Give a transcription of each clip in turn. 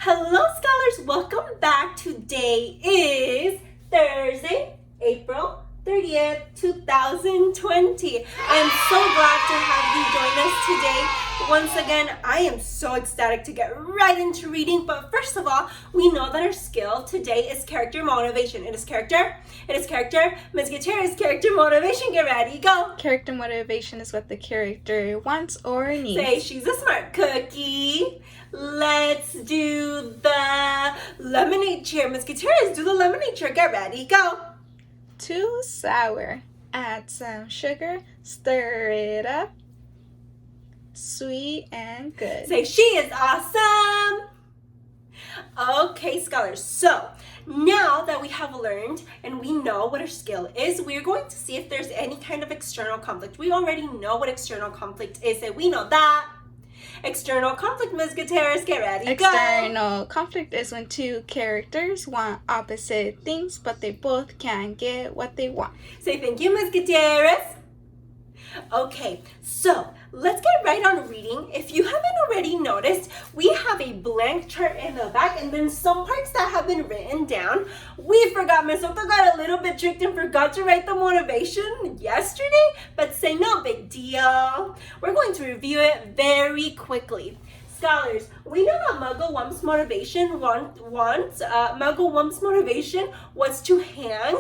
Hello scholars, welcome back. Today is Thursday, April 30th, 2020. I am so glad to have you join us today. Once again, I am so ecstatic to get right into reading, but first of all, we know that our skill today is character motivation. It is character, Ms. Gutierrez, character motivation, get ready, go. Character motivation is what the character wants or needs. Say she's a smart cookie. Let's do the lemonade cheer. Ms. Gutierrez, do the lemonade cheer, get ready, go. Too sour. Add some sugar, stir it up. Sweet and good. Say she is awesome. Okay, scholars, so now that we have learned and we know what our skill is, we're going to see if there's any kind of external conflict. We already know what external conflict is, and we know that. External conflict, Ms. Gutierrez, get ready, go. External conflict is when two characters want opposite things, but they both can't get what they want. Say thank you, Ms. Gutierrez. Okay, so let's get right on reading. If you haven't already noticed, we have a blank chart in the back and then some parts that have been written down. We forgot, Miss Soto got a little bit tricked and forgot to write the motivation yesterday, but say no big deal. We're going to review it very quickly. Scholars, we know that Muggle Wump's motivation was to hang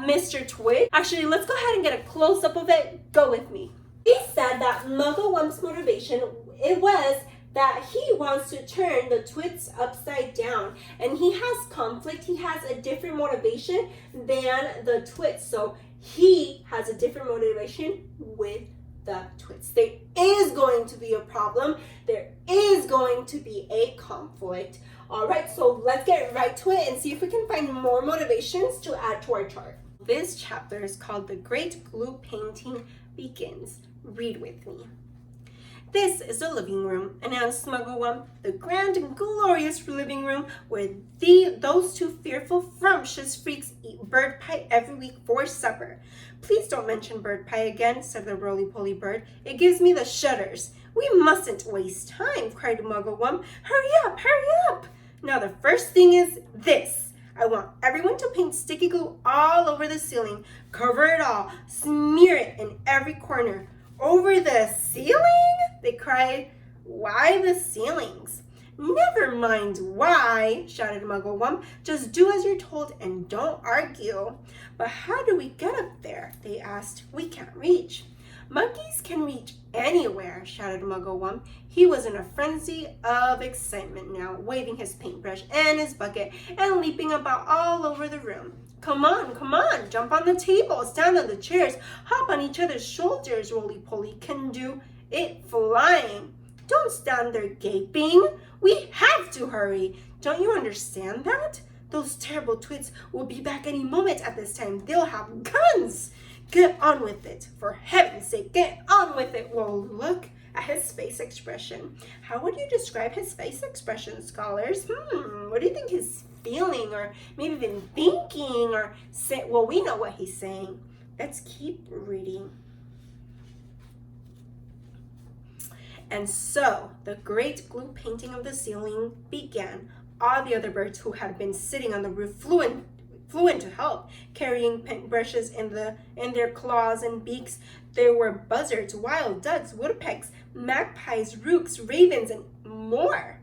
Mr. Twits. Actually, let's go ahead and get a close-up of it. Go with me. He said that Muggle Wump's motivation, it was that he wants to turn the Twits upside down. And he has conflict. He has a different motivation than the Twits. So he has a different motivation with the Twits. There is going to be a problem. There is going to be a conflict. All right, so let's get right to it and see if we can find more motivations to add to our chart. This chapter is called The Great Glue Painting Begins. Read with me. This is the living room, announced Muggle Wump, the grand and glorious living room where those two fearful, frumptious freaks eat bird pie every week for supper. Please don't mention bird pie again, said the roly-poly bird. It gives me the shudders. We mustn't waste time, cried Muggle Wump. Hurry up, hurry up! Now the first thing is this. I want everyone to paint sticky glue all over the ceiling. Cover it all. Smear it in every corner. Over the ceiling? They cried. Why the ceilings? Never mind why, shouted Muggle Wump. Just do as you're told and don't argue. But how do we get up there? They asked. We can't reach. Monkeys can reach anywhere, shouted Muggle Wump. He was in a frenzy of excitement now, waving his paintbrush and his bucket and leaping about all over the room. Come on, jump on the table, stand on the chairs, hop on each other's shoulders, Roly-Poly can do it flying. Don't stand there gaping. We have to hurry. Don't you understand that? Those terrible Twits will be back any moment at this time. They'll have guns. Get on with it. For heaven's sake, get on with it. Well, look at his face expression. How would you describe his face expression, scholars? What do you think he's feeling or maybe even thinking or say? Well, we know what he's saying. Let's keep reading. And so the great glue painting of the ceiling began. All the other birds who had been sitting on the roof flew in to help, carrying paintbrushes in their claws and beaks. There were buzzards, wild ducks, woodpecks, magpies, rooks, ravens, and more.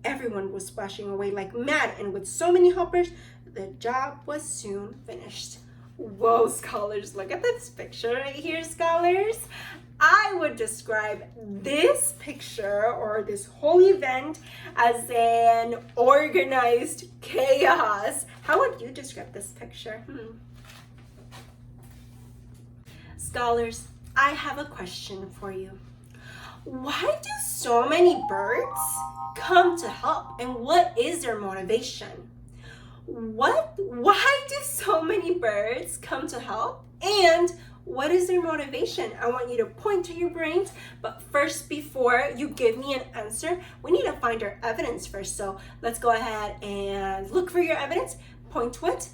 Everyone was splashing away like mad, and with so many helpers, the job was soon finished. Whoa, scholars, look at this picture right here, scholars. I would describe this picture or this whole event as an organized chaos. How would you describe this picture? Scholars, I have a question for you. Why do so many birds come to help, and what is their motivation? Why do so many birds come to help, and what is their motivation? I want you to point to your brains, but first, before you give me an answer, we need to find our evidence first. So let's go ahead and look for your evidence. Point to it.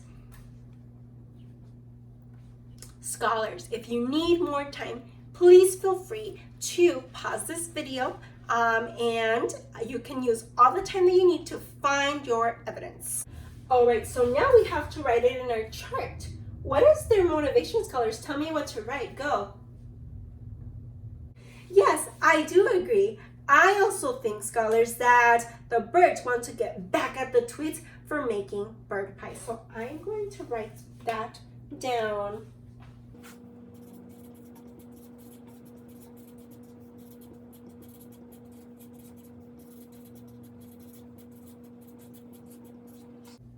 Scholars, if you need more time, please feel free to pause this video, and you can use all the time that you need to find your evidence. All right, so now we have to write it in our chart. What is their motivation, scholars? Tell me what to write. Go. Yes, I do agree. I also think, scholars, that the birds want to get back at the Twits for making bird pie. So I'm going to write that down.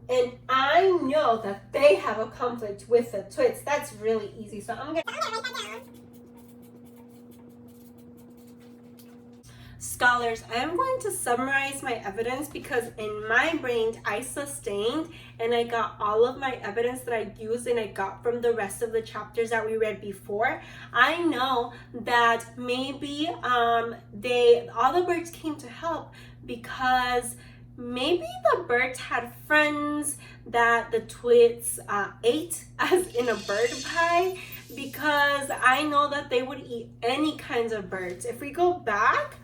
And I know that they have a conflict with the Twits. That's really easy. So I'm gonna write that down. Scholars, I'm going to summarize my evidence because in my brain I sustained and I got all of my evidence that I used and I got from the rest of the chapters that we read before. I know that maybe all the birds came to help because maybe the birds had friends that the Twits ate as in a bird pie, because I know that they would eat any kinds of birds. If we go back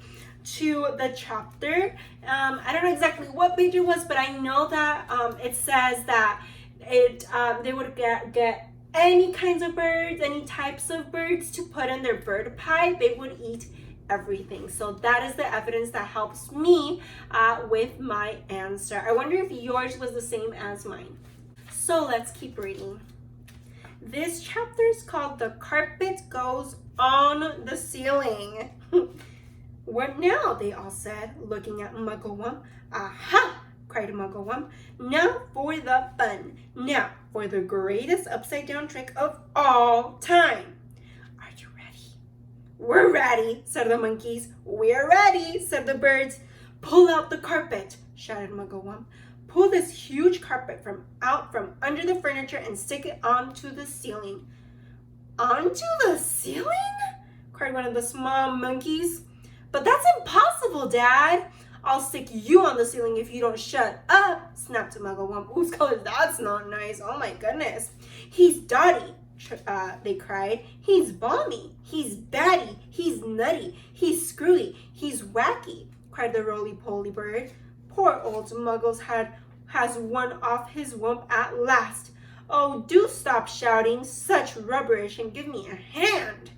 to the chapter, I don't know exactly what page it was, but I know that it says that they would get any kinds of birds, any types of birds to put in their bird pie. They would eat everything. So that is the evidence that helps me with my answer. I wonder if yours was the same as mine. So let's keep reading. This chapter is called "The Carpet Goes on the Ceiling." What now? They all said, looking at Mugglewump. Aha! Cried Mugglewump. Now for the fun. Now for the greatest upside down trick of all time. Are you ready? We're ready, said the monkeys. We're ready, said the birds. Pull out the carpet, shouted Mugglewump. Pull this huge carpet from under the furniture and stick it onto the ceiling. Onto the ceiling? Cried one of the small monkeys. But that's impossible, Dad. I'll stick you on the ceiling if you don't shut up, snapped Mugglewump. Ooh, scholars, that's not nice. Oh my goodness. He's dotty, they cried. He's balmy. He's batty. He's nutty. He's screwy. He's wacky, cried the roly-poly bird. Poor old Muggles has one off his wump at last. Oh, do stop shouting such rubbish and give me a hand,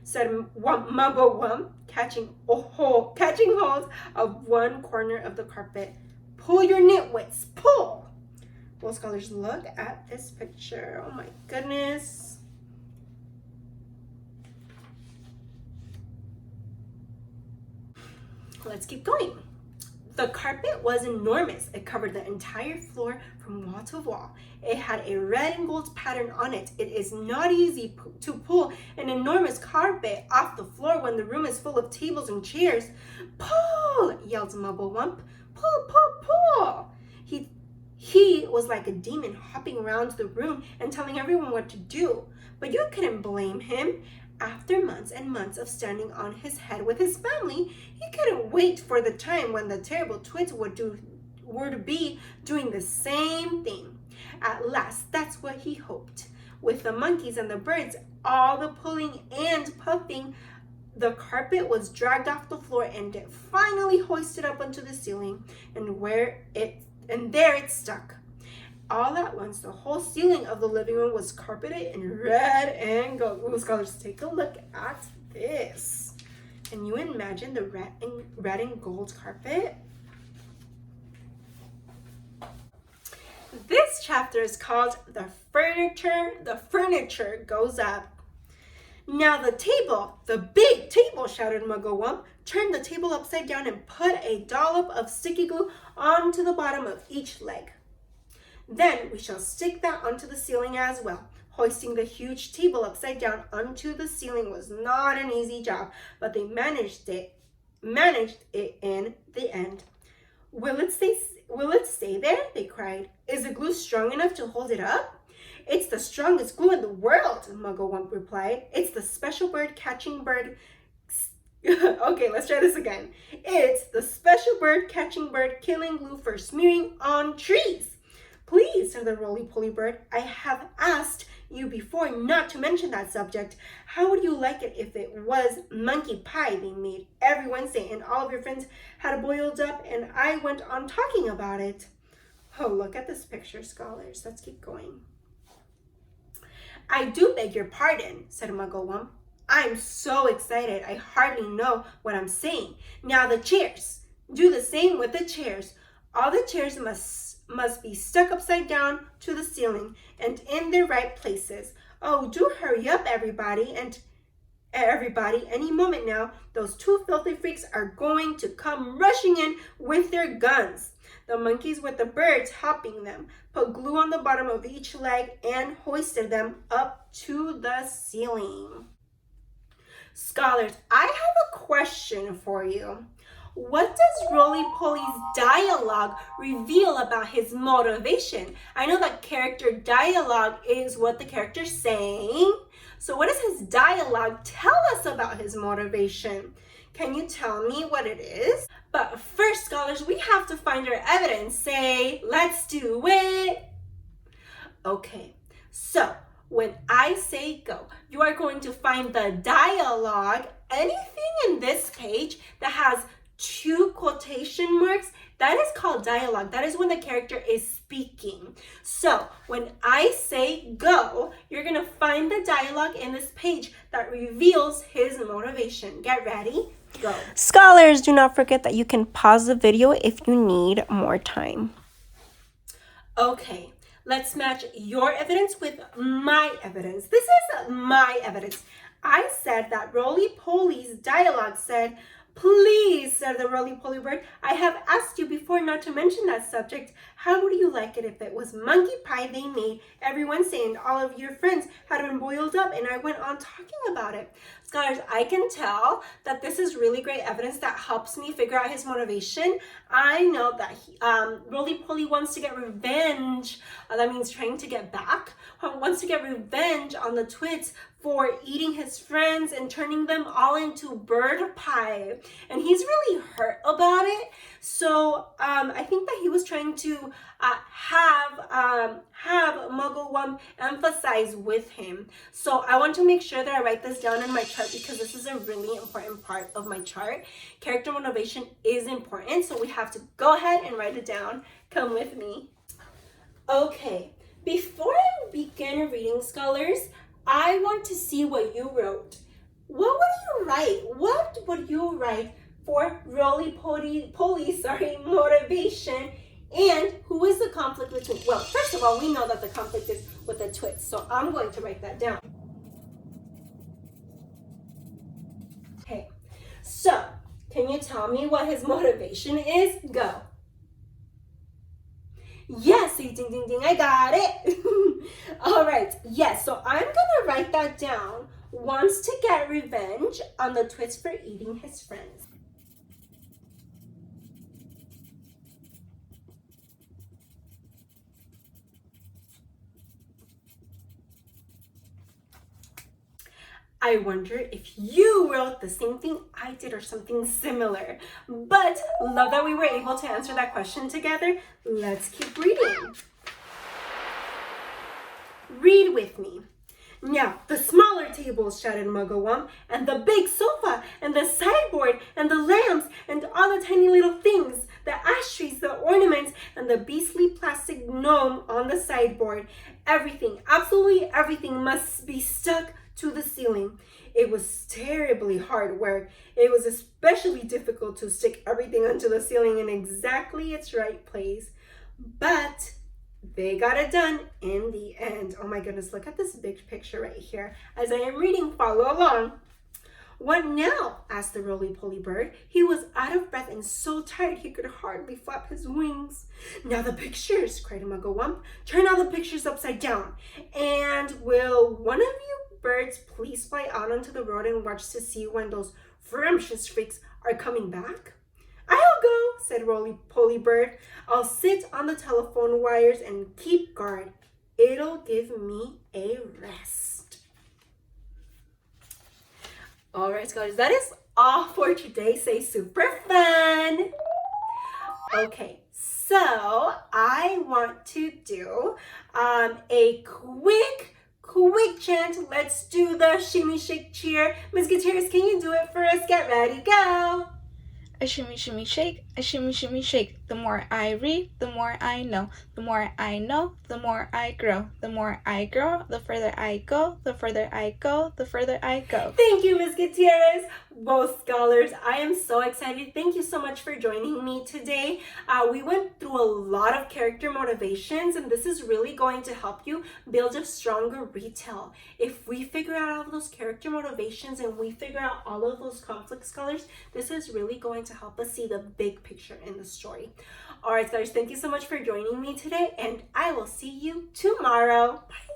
said Mugglewump, catching hold of one corner of the carpet. Pull your nitwits, pull! Well, scholars, look at this picture. Oh my goodness. Let's keep going. The carpet was enormous. It covered the entire floor from wall to wall. It had a red and gold pattern on it. It is not easy to pull an enormous carpet off the floor when the room is full of tables and chairs. Pull, yelled Mugglewump. Pull, pull, pull. He was like a demon hopping around the room and telling everyone what to do. But you couldn't blame him. After months and months of standing on his head with his family, he couldn't wait for the time when the terrible Twits would be doing the same thing. At last, that's what he hoped. With the monkeys and the birds all the pulling and puffing, the carpet was dragged off the floor and it finally hoisted up onto the ceiling, and there it stuck. All at once, the whole ceiling of the living room was carpeted in red and gold. Ooh, scholars, take a look at this. Can you imagine the red and gold carpet? This chapter is called The Furniture Goes Up. Now the big table, shouted Mugglewump, turned the table upside down and put a dollop of sticky glue onto the bottom of each leg. Then we shall stick that onto the ceiling as well. Hoisting the huge table upside down onto the ceiling was not an easy job, but they managed it in the end. Will it stay there? They cried. Is the glue strong enough to hold it up? It's the strongest glue in the world, Mugglewump replied. It's the special bird-catching bird. Okay, let's try this again. It's the special bird-catching bird-killing glue for smearing on trees. Please, said the roly-poly bird, I have asked you before not to mention that subject. How would you like it if it was monkey pie they made every Wednesday and all of your friends had it boiled up and I went on talking about it? Oh, look at this picture, scholars. Let's keep going. I do beg your pardon, said Mugglewump. I'm so excited I hardly know what I'm saying. Now the chairs. Do the same with the chairs. All the chairs must be stuck upside down to the ceiling and in their right places. Oh, do hurry up, everybody. Any moment now, those two filthy freaks are going to come rushing in with their guns. The monkeys with the birds helping them put glue on the bottom of each leg and hoisted them up to the ceiling. Scholars, I have a question for you. What does Roly-Poly's dialogue reveal about his motivation? I know that character dialogue is what the character's saying. So what does his dialogue tell us about his motivation? Can you tell me what it is? But first, scholars, we have to find our evidence. Say, let's do it. Okay, so when I say go, you are going to find the dialogue. Anything in this page that has 2 quotation marks, that is called dialogue. That is when the character is speaking. So when I say go, you're gonna find the dialogue in this page that reveals his motivation. Get ready, go. Scholars, do not forget that you can pause the video if you need more time. Okay, let's match your evidence with my evidence. This is my evidence. I said that Roly-Poly's dialogue said, please, said the roly-poly bird, I have asked you before not to mention that subject. How would you like it if it was monkey pie they made every Wednesday and all of your friends had been boiled up and I went on talking about it? Scholars, I can tell that this is really great evidence that helps me figure out his motivation. I know that Roly-Poly wants to get revenge. That means trying to get back. Wants to get revenge on the Twits for eating his friends and turning them all into bird pie. And he's really hurt about it. So I think that he was trying to have Mugglewump emphasize with him. So I want to make sure that I write this down in my chart because this is a really important part of my chart. Character motivation is important, so we have to go ahead and write it down. Come with me. Okay, before I begin reading, scholars, I want to see what you wrote. What would you write? What would you write for Roly-Poly, motivation? And who is the conflict between? Well, first of all, we know that the conflict is with the Twits, so I'm going to write that down. Okay, so can you tell me what his motivation is? Go. Yes, ding, ding, ding, I got it. All right, yes, so I'm gonna write that down. Wants to get revenge on the Twits for eating his friends. I wonder if you wrote the same thing I did or something similar. But love that we were able to answer that question together. Let's keep reading. Read with me. Now, the smaller tables, shouted Mugglewump, and the big sofa, and the sideboard, and the lamps, and all the tiny little things, the ashtrays, the ornaments, and the beastly plastic gnome on the sideboard. Everything, absolutely everything must be stuck to the ceiling. It was terribly hard work. It was especially difficult to stick everything onto the ceiling in exactly its right place. But they got it done in the end. Oh my goodness, look at this big picture right here. As I am reading, follow along. What now? Asked the roly-poly bird. He was out of breath and so tired he could hardly flap his wings. Now the pictures, cried Mugglewump. Turn all the pictures upside down. And will one of you birds please fly out onto the road and watch to see when those ferocious freaks are coming back? I'll go, said Roly-Poly Bird. I'll sit on the telephone wires and keep guard. It'll give me a rest. All right, guys, that is all for today. Say super fun. Okay, so I want to do a quick quick chant. Let's do the shimmy, shake, cheer. Musketeers, can you do it for us? Get ready, go. A shimmy, shimmy, shake, a shimmy, shimmy, shake. The more I read, the more I know. The more I know, the more I grow. The more I grow, the further I go. The further I go, the further I go. Thank you, Miss Gutierrez. Both scholars, I am so excited. Thank you so much for joining me today. We went through a lot of character motivations, and this is really going to help you build a stronger retell. If we figure out all of those character motivations and we figure out all of those conflict, scholars, this is really going to help us see the big picture in the story. All right, scholars, thank you so much for joining me today, and I will see you tomorrow. Bye.